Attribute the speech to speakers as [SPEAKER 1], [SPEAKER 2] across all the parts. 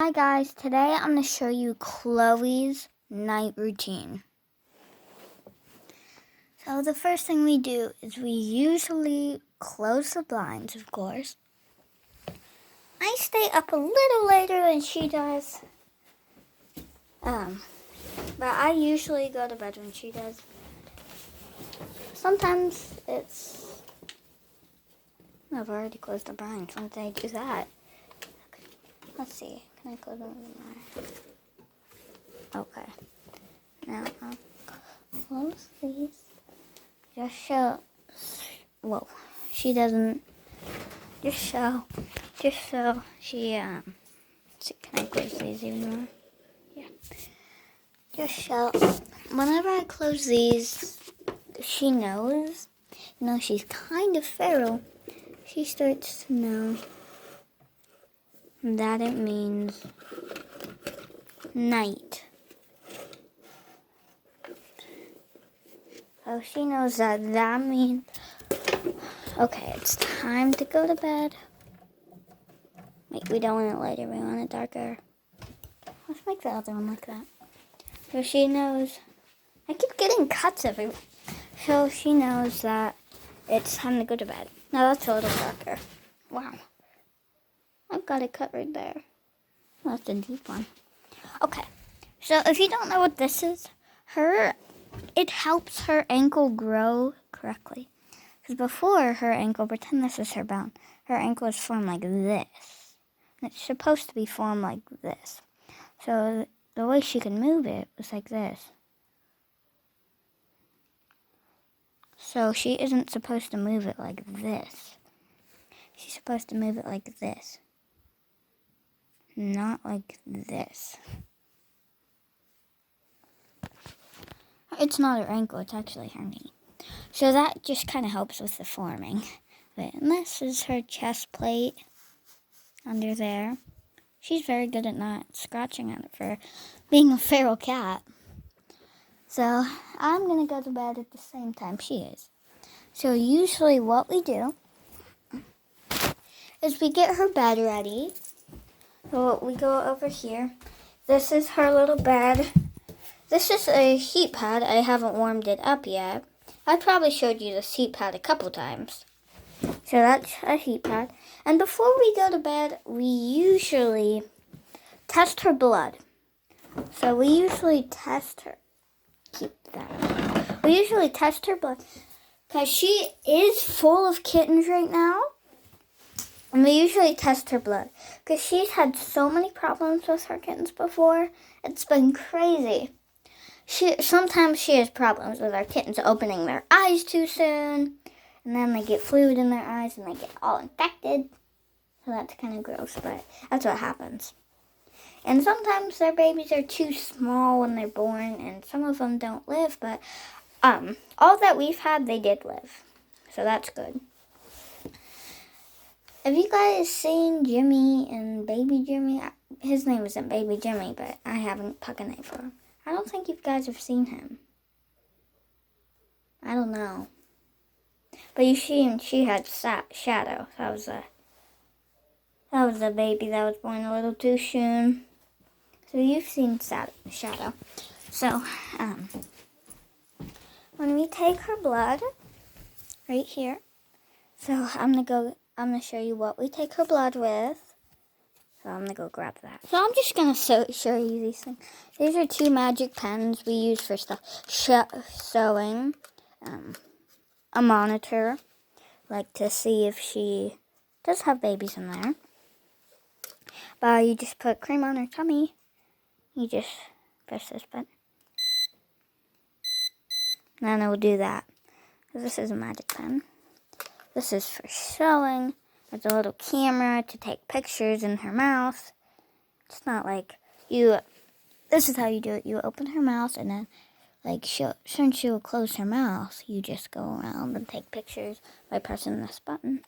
[SPEAKER 1] Hi guys, today I'm going to show you Chloe's night routine. So the first thing we do is we usually close the blinds, of course. I stay up a little later than she does. But I usually go to bed when she does. Sometimes it's... I've already closed the blinds. When did I do that? Okay. Let's see. Can I close them? Okay. Now I'll close these. Just so she doesn't. Just so she see, can I close these even more? Yeah. Just so whenever I close these, she knows. She's kind of feral. She starts to know that it means night. So she knows that means, okay, it's time to go to bed. Wait, we don't want it lighter, we want it darker. Let's make the other one like that. So she knows, I keep getting cuts everywhere. So she knows that it's time to go to bed. Now that's a little darker. Wow. I've got a cut right there. Oh, that's a deep one. Okay, so if you don't know what this is, it helps her ankle grow correctly. Because before her ankle, pretend this is her bone. Her ankle is formed like this. And it's supposed to be formed like this. So the way she can move it was like this. So she isn't supposed to move it like this. She's supposed to move it like this. Not like this. It's not her ankle, it's actually her knee. So that just kind of helps with the forming. And this is her chest plate under there. She's very good at not scratching at it for being a feral cat. So I'm going to go to bed at the same time she is. So usually what we do is we get her bed ready. So we go over here. This is her little bed. This is a heat pad. I haven't warmed it up yet. I probably showed you this heat pad a couple times. So that's a heat pad. And before we go to bed, we usually test her blood. So we usually test her. Keep that. We usually test her blood because she is full of kittens right now. And we usually test her blood because she's had so many problems with her kittens before. It's been crazy. Sometimes she has problems with our kittens opening their eyes too soon. And then they get fluid in their eyes and they get all infected. So that's kind of gross, but that's what happens. And sometimes their babies are too small when they're born, and some of them don't live. But all that we've had, they did live. So that's good. Have you guys seen Jimmy and Baby Jimmy? His name isn't Baby Jimmy, but I haven't put a name for him. I don't think you guys have seen him. I don't know. But you see him, she had Shadow. That was a baby that was born a little too soon. So you've seen Shadow. So, when we take her blood, right here. So I'm gonna show you what we take her blood with. So I'm gonna go grab that. So I'm just gonna show you these things. These are 2 magic pens we use for stuff. Sewing. A monitor, like to see if she does have babies in there. But you just put cream on her tummy. You just press this button. And then it will do that. This is a magic pen. This is for sewing. There's a little camera to take pictures in her mouth. It's not like this is how you do it. You open her mouth and then since she will close her mouth, you just go around and take pictures by pressing this button.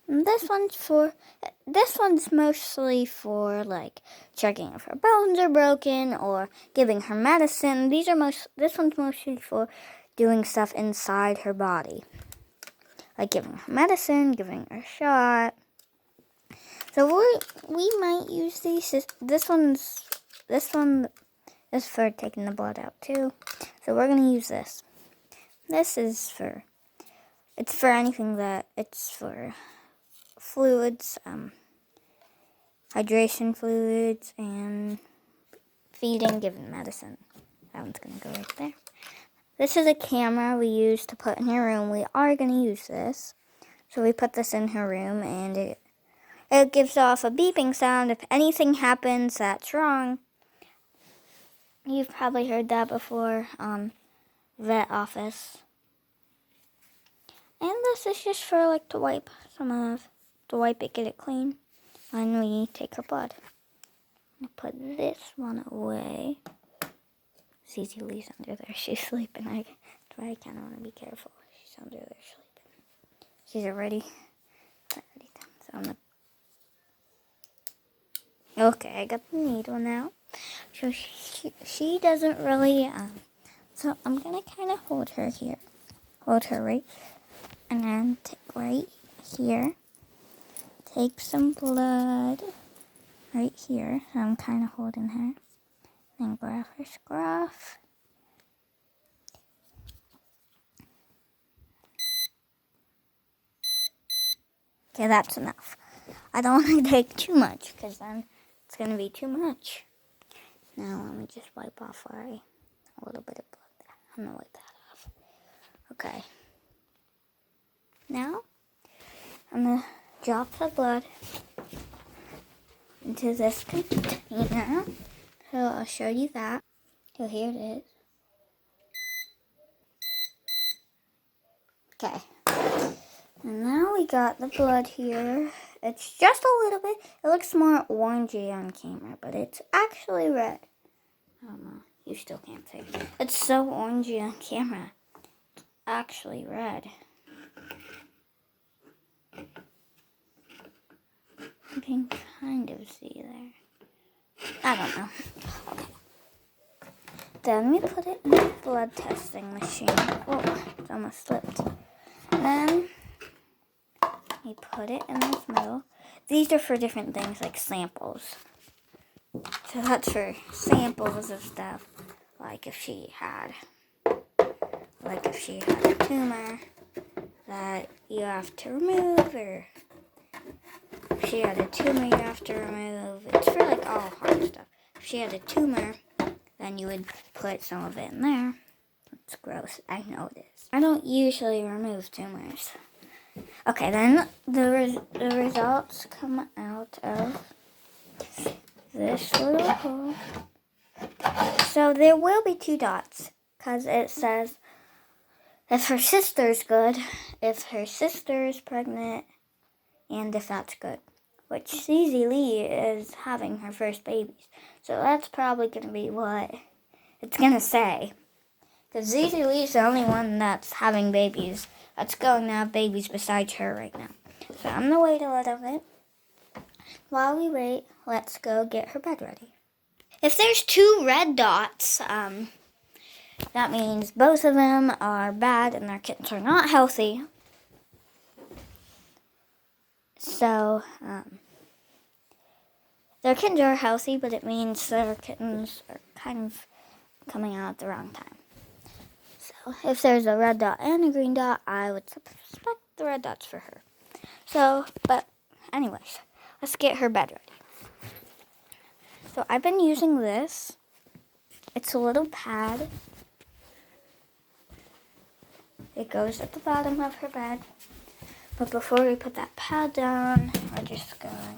[SPEAKER 1] And this one's mostly for like checking if her bones are broken or giving her medicine. This one's mostly for doing stuff inside her body. Like giving her medicine, giving her a shot. So we might use these. This one is for taking the blood out too. So we're gonna use this. This is for, it's for anything that, it's for fluids, hydration fluids, and feeding, giving medicine. That one's gonna go right there. This is a camera we use to put in her room. We are gonna use this. So we put this in her room, and it gives off a beeping sound if anything happens that's wrong. You've probably heard that before, vet office. And this is just for like to wipe it, get it clean when we take her blood. I'm gonna put this one away. Zizi Lee's under there. She's sleeping. That's why I kind of want to be careful. She's under there sleeping. She's already done. So I'm gonna. Okay, I got the needle now. So she doesn't really. So I'm gonna kind of hold her here. Hold her right. And then take right here, take some blood right here. So I'm kind of holding her. Then grab her scruff. Okay, that's enough. I don't want to take too much because then it's going to be too much. Now let me just wipe off a little bit of blood there. I'm going to wipe that off. Okay. Now, I'm going to drop the blood into this container. So I'll show you that. So here it is. Okay. And now we got the blood here. It's just a little bit. It looks more orangey on camera, but it's actually red. I don't know. You still can't see. It's so orangey on camera. It's actually red. You can kind of see there. I don't know. Okay. Then we put it in the blood testing machine. Oh, it almost slipped. Then we put it in this middle. These are for different things like samples. So that's for samples of stuff. Like if she had a tumor that you have to remove, or if she had a tumor you have to remove. It's for like all hard stuff. If she had a tumor, then you would put some of it in there. It's gross. I know it is. I don't usually remove tumors. Okay, then the results come out of this little hole. So there will be 2 dots because it says if her sister's good, if her sister is pregnant, and if that's good. Which Zizi Lee is having her first babies. So that's probably going to be what it's going to say. Because Zizi Lee is the only one that's having babies. That's going to have babies besides her right now. So I'm going to wait a little bit. While we wait, let's go get her bed ready. If there's 2 red dots, that means both of them are bad and their kittens are not healthy. So, their kittens are healthy, but it means their kittens are kind of coming out at the wrong time. So, if there's a red dot and a green dot, I would suspect the red dot's for her. So, but anyways, let's get her bed ready. So, I've been using this. It's a little pad. It goes at the bottom of her bed. But before we put that pad down, we're just going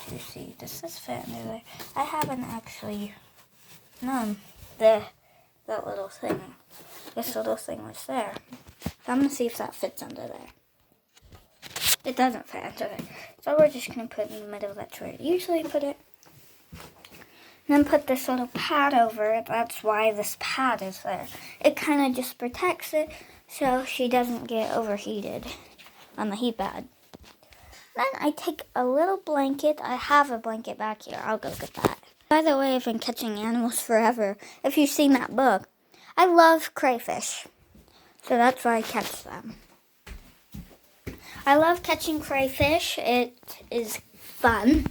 [SPEAKER 1] to see, does this fit under there? I haven't actually known that little thing. This little thing was there. So I'm going to see if that fits under there. It doesn't fit under there. So we're just going to put it in the middle. That's where I usually put it. And then put this little pad over it. That's why this pad is there. It kind of just protects it so she doesn't get overheated on the heat pad. Then I take a little blanket. I have a blanket back here. I'll go get that. By the way, I've been catching animals forever. If you've seen that book, I love crayfish. So that's why I catch them. I love catching crayfish. It is fun.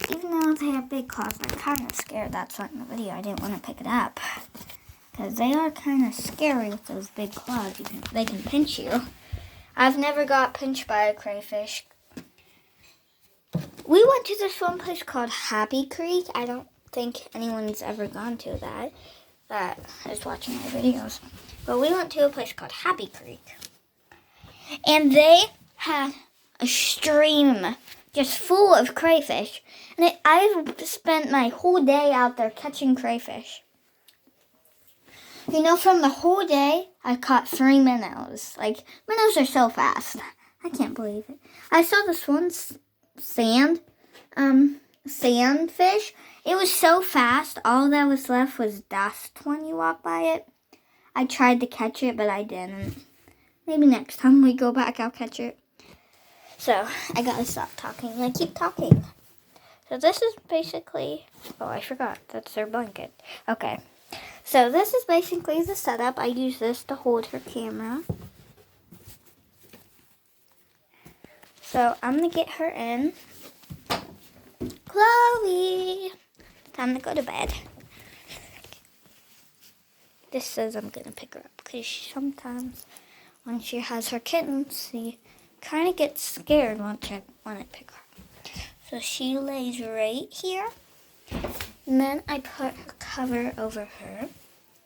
[SPEAKER 1] Even though they have big claws, I'm kind of scared. That's why in the video I didn't want to pick it up. Because they are kind of scary with those big claws. They can pinch you. I've never got pinched by a crayfish. We went to this one place called Happy Creek. I don't think anyone's ever gone to that is watching my videos. But we went to a place called Happy Creek. And they had a stream just full of crayfish. And I've spent my whole day out there catching crayfish. You know, from the whole day, I caught 3 minnows. Like, minnows are so fast. I can't believe it. I saw this one sandfish. It was so fast, all that was left was dust when you walk by it. I tried to catch it, but I didn't. Maybe next time we go back, I'll catch it. So, I gotta stop talking. I keep talking. So this is basically, oh, I forgot. That's their blanket. Okay. So this is basically the setup. I use this to hold her camera. So I'm going to get her in. Chloe! Time to go to bed. This says I'm going to pick her up because sometimes when she has her kittens, she kind of gets scared when I pick her up. So she lays right here. And then I put a cover over her,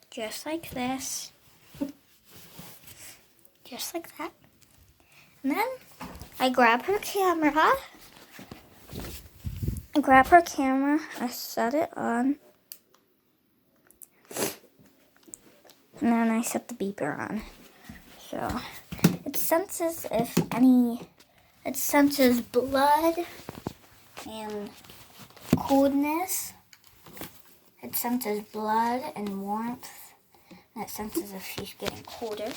[SPEAKER 1] just like this. Just like that. And then I grab her camera. I set it on. And then I set the beeper on. So it senses it senses blood and coldness. It senses blood and warmth. And it senses if she's getting colder.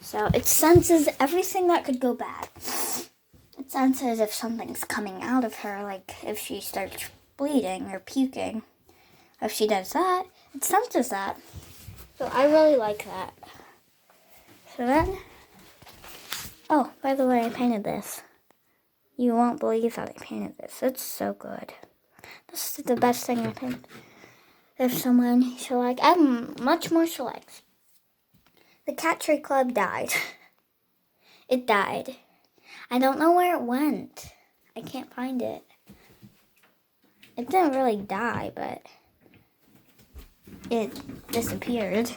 [SPEAKER 1] So it senses everything that could go bad. It senses if something's coming out of her, like if she starts bleeding or puking. If she does that, it senses that. So I really like that. So then, oh, by the way, I painted this. You won't believe how I painted this. It's so good. This is the best thing I painted. If someone shellac, I have much more shellacs. The cat tree club died. It died. I don't know where it went. I can't find it. It didn't really die, but it disappeared.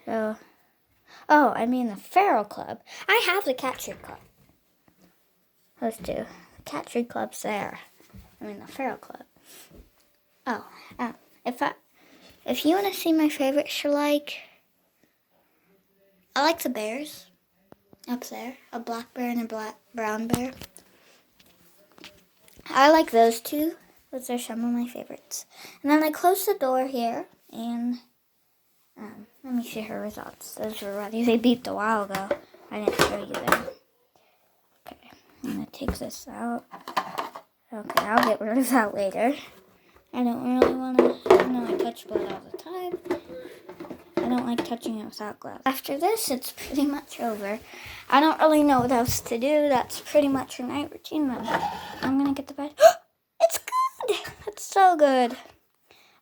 [SPEAKER 1] So, oh, I mean the feral club. I have the cat tree club. Those two. The cat tree club's there. I mean the feral club. Oh, if you want to see my favorite shellac, I like the bears up there. A black bear and a brown bear. I like those two. Those are some of my favorites. And then I close the door here, and let me see her results. Those were ready. They beeped a while ago. I didn't show you them. Okay, I'm going to take this out. Okay, I'll get rid of that later. I don't really want to, I touch blood all the time. I don't like touching it without gloves. After this, it's pretty much over. I don't really know what else to do. That's pretty much your night routine. Then I'm going to get to bed. It's good! It's so good.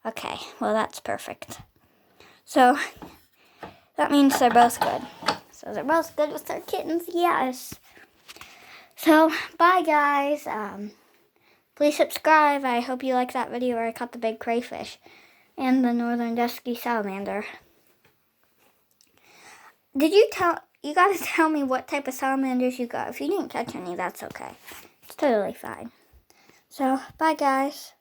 [SPEAKER 1] Okay, well, that's perfect. So, that means they're both good. So, they're both good with their kittens, yes. So, bye, guys. Please subscribe. I hope you like that video where I caught the big crayfish and the northern dusky salamander. You gotta tell me what type of salamanders you got. If you didn't catch any, that's okay. It's totally fine. So, bye guys.